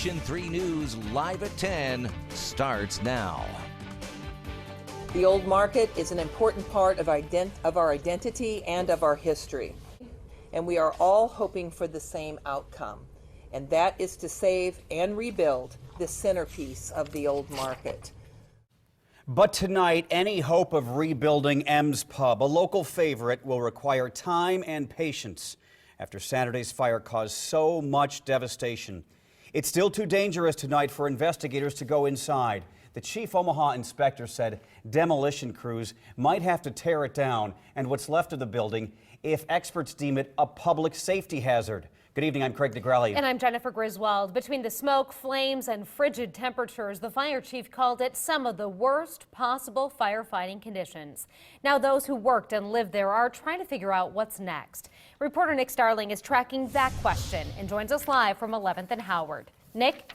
Action 3 News Live at 10 starts now. The Old Market is an important part of our identity and of our history. And we are all hoping for the same outcome, and that is to save and rebuild the centerpiece of the Old Market. But tonight, any hope of rebuilding M's Pub, a local favorite, will require time and patience after Saturday's fire caused so much devastation. It's still too dangerous tonight for investigators to go inside. The chief Omaha inspector said demolition crews might have to tear it down and what's left of the building if experts deem it a public safety hazard. Good evening, I'm Craig DeGrelli. And I'm Jennifer Griswold. Between the smoke, flames, and frigid temperatures, the fire chief called it some of the worst possible firefighting conditions. Now those who worked and lived there are trying to figure out what's next. Reporter Nick Starling is tracking that question and joins us live from 11th and Howard. Nick?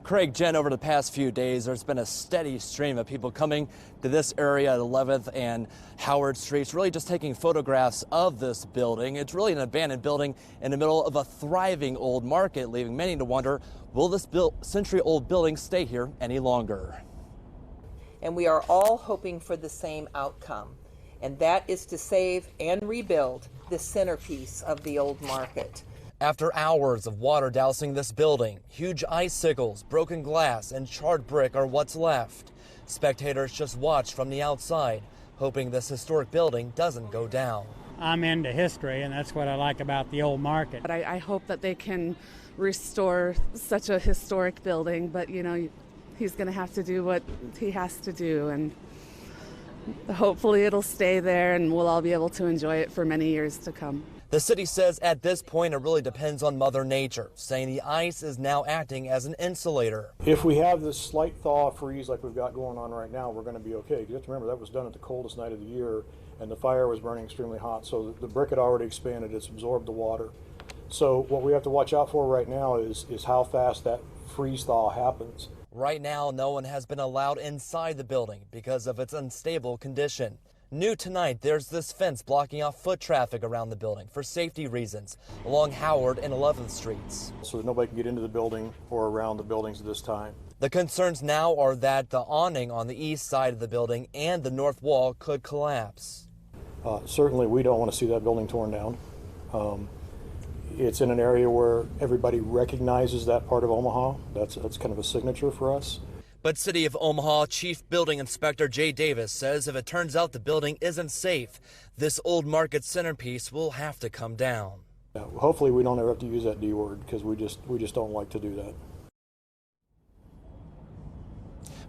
Craig, Jen, over the past few days, there's been a steady stream of people coming to this area at 11th and Howard Streets, really just taking photographs of this building. It's really an abandoned building in the middle of a thriving old market, leaving many to wonder, will this century-old building stay here any longer? And we are all hoping for the same outcome, and that is to save and rebuild the centerpiece of the Old Market. After hours of water dousing this building, huge icicles, broken glass, and charred brick are what's left. Spectators just watch from the outside, hoping this historic building doesn't go down. I'm into history, and that's what I like about the Old Market. But I hope that they can restore such a historic building, but you know, he's going to have to do what he has to do, and hopefully it'll stay there and we'll all be able to enjoy it for many years to come. The city says at this point it really depends on Mother Nature, saying the ice is now acting as an insulator. If we have this slight thaw freeze like we've got going on right now, we're going to be okay. You have to remember that was done at the coldest night of the year and the fire was burning extremely hot, so the brick had already expanded, it's absorbed the water. So what we have to watch out for right now is how fast that freeze thaw happens. Right now, no one has been allowed inside the building because of its unstable condition. New tonight, there's this fence blocking off foot traffic around the building for safety reasons along Howard and 11th Streets. So that nobody can get into the building or around the buildings at this time. The concerns now are that the awning on the east side of the building and the north wall could collapse. Certainly we don't want to see that building torn down. It's in an area where everybody recognizes that part of Omaha. That's kind of a signature for us. But City of Omaha Chief Building Inspector Jay Davis says if it turns out the building isn't safe, this Old Market centerpiece will have to come down. Hopefully we don't ever have to use that D word because we just don't like to do that.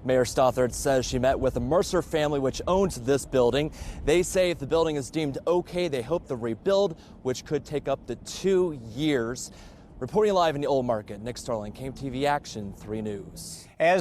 Mayor Stothard says she met with the Mercer family, which owns this building. They say if the building is deemed okay, they hope the rebuild, which could take up to 2 years. Reporting live in the Old Market, Nick Starling, KMTV Action 3 News. As